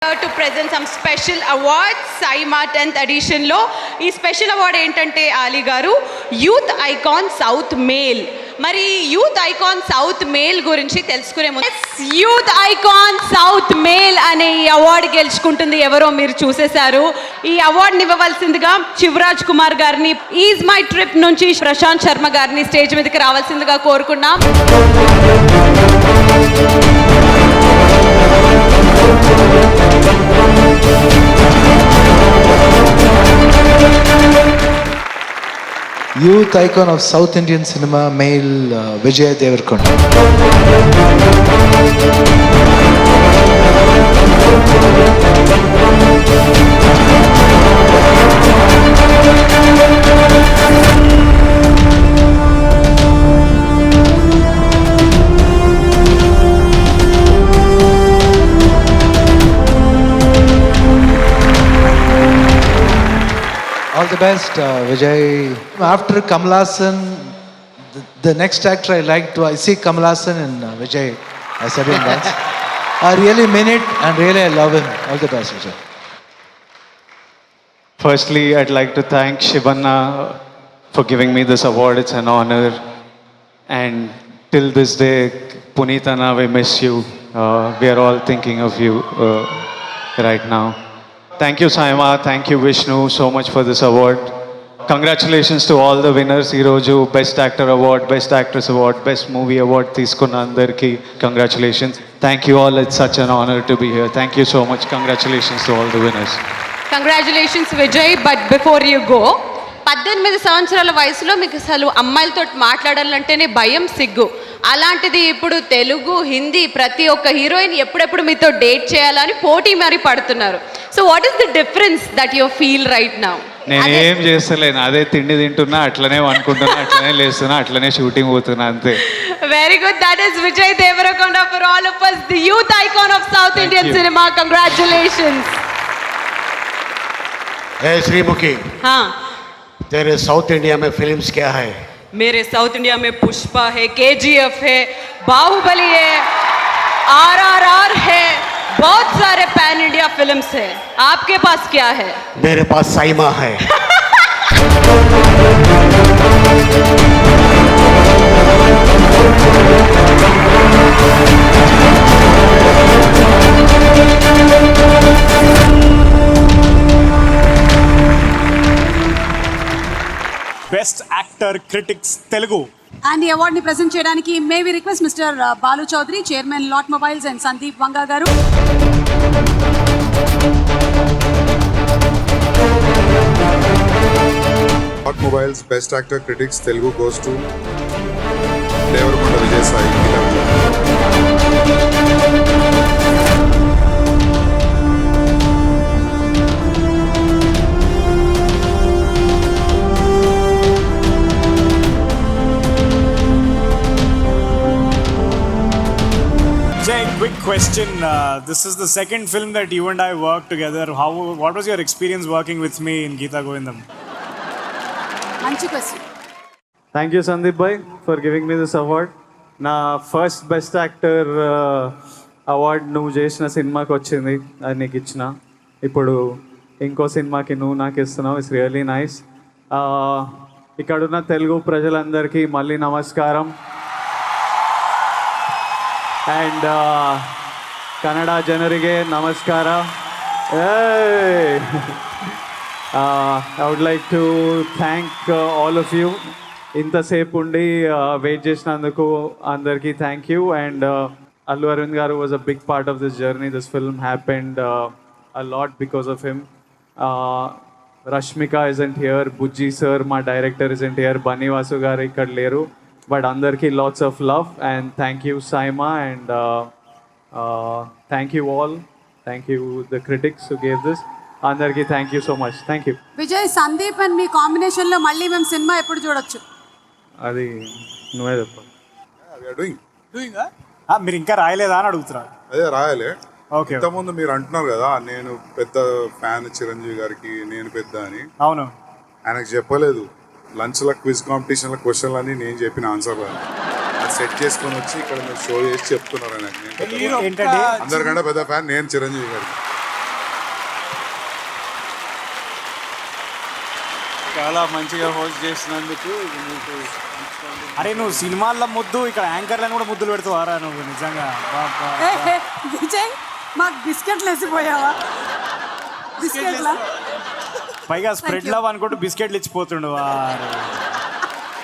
To present some special awards Saima 10th edition లో ఈ special award ఏంటంటే ఆలీ గారు యూత్ ఐకాన్ సౌత్ మేల్. మరి యూత్ ఐకాన్ సౌత్ మేల్ గురించి తెలుసుకునే ముందు యూత్ ఐకాన్ సౌత్ మేల్ అనే ఈ అవార్డు గెలుచుకుంటుంది ఎవరో మీరు చూసేశారు. ఈ అవార్డుని ఇవ్వవలసిందిగా శివరాజ్ కుమార్ గారిని, ఈజ్ మై ట్రిప్ నుంచి ప్రశాంత్ శర్మ గారిని స్టేజ్ మీదకి రావాల్సిందిగా కోరుకున్నాం. Youth icon of South Indian cinema, male Vijay Deverakonda. All the best, Vijay. After Kamal Haasan, the next actor I see Kamal Haasan and Vijay as a dance. I really mean it and really I love him. All the best, Vijay. Firstly, I'd like to thank Shivanna for giving me this award. It's an honor. And till this day, Punitana, we miss you. We are all thinking of you right now. Thank you, Saima. Thank you, Vishnu, so much for this award. Congratulations to all the winners. Hiroju, Best Actor Award, Best Actress Award, Best Movie Award. తీసుకున్న అందరికీ congratulations. Thank you all. It's such an honor to be here. Thank you so much. Congratulations to all the winners. Congratulations Vijay. But before you go, 18 సంవత్సరాల వయసులో మీకు అసలు అమ్మాయిలతో మాట్లాడాలంటేనే భయం, సిగ్గు. అలాంటిది ఇప్పుడు తెలుగు, హిందీ ప్రతి ఒక్క హీరోయిన్ ఎప్పుడెప్పుడు మీతో డేట్ చేయాలని పోటీ మరి పడుతున్నారు. So what is the difference that you feel right now? నేను ఏం చేస్తలేను, అదే తిండి తింటున్నా, అట్లనే అనుకుంటున్నా, అట్లనే లేస్తున్నా, అట్లనే షూటింగ్ పోతున్నా, అంతే. Very good. That is Vijay Devarakonda for all of us, the youth icon of south Indian cinema. Congratulations. ए श्रीमुखी, हाँ, तेरे साउथ इंडिया में फिल्म्स क्या है? मेरे साउथ इंडिया में पुष्पा है, KGF है, बाहुबली है, RRR है, बहुत सारे पैन इंडिया फिल्म्स है. आपके पास क्या है? मेरे पास साइमा है. Best actor critics Telugu and ఈ అవార్డుని ప్రెజెంట్ చేయడానికి may we request mister Balu Chowdary, chairman Lot mobiles, and Sandeep Vanga garu. Lot mobiles best actor critics Telugu goes to Devarakonda Vijayasai. Jay, quick question. This is the second film that you and I worked together. What was your experience working with me in Geeta Govindam? మంచి question. Thank you Sandeep Bhai for giving me this award. నా first best actor award నువ్వు చేసిన సినిమాకి వచ్చింది, అది నీకు ఇచ్చిన. ఇప్పుడు ఇంకో సినిమాకి నువ్వు నాకు ఇస్తున్నావు. It's really nice. ఇక్కడున్న తెలుగు ప్రజలందరికీ మళ్ళీ నమస్కారం. అండ్ కన్నడ ಜನರಿಗೆ ನಮಸ್ಕಾರ. I would like to thank all of you. ఇంతసేపు ఉండి వెయిట్ చేసినందుకు అందరికీ thank you. And Allu Aravind garu was a big part of this journey. This film happened a lot because of him. Rashmika isn't here, Bujji sir, my director, isn't here, Bunny Vasu garu ikkada leru. But andarki lots of love and thank you Saima, and thank you all. Thank you the critics who gave this. Andarki thank you so much. Thank you. Vijay, Sandeep and me combination లో మళ్ళీ మేము cinema ఎప్పుడు చూడొచ్చు? అది నువ్వే చెప్పు. మీరు ఇంకా రాయలేదా అని అడుగుతున్నారు. అదే రాయాలి. ఓకే, ఇంతకుముందు మీరు అంటున్నారు కదా నేను పెద్ద ఫ్యాన్ చిరంజీవి గారికి, నేను పెద్ద అని. అవును, ఆయనకు చెప్పలేదు. లంచ్లో క్విజ్ కాంపిటీషన్లో క్వశ్చన్లు అని నేను చెప్పిన ఆన్సర్ సెట్ చేసుకొని వచ్చి ఇక్కడ మీరు షో చేసి చెప్తున్నారు. ఏంటంటే అందరికంటే పెద్ద ఫ్యాన్ నేను చిరంజీవి గారికి. చాలా మంచిగా హోస్ట్ చేసినందుకు మీకు అరే నువ్వు సినిమాల్లో ముద్దు ఇక్కడ యాంకర్లను కూడా ముద్దులు పెడుతావారా నువ్వు నిజంగా విజయ్ మాకు బిస్కెట్లు వేసిపోయావా బిస్కెట్లా పైగా స్ప్రెడ్ లవ్ అనుకుంటూ బిస్కెట్లు ఇచ్చిపోతుండు వారు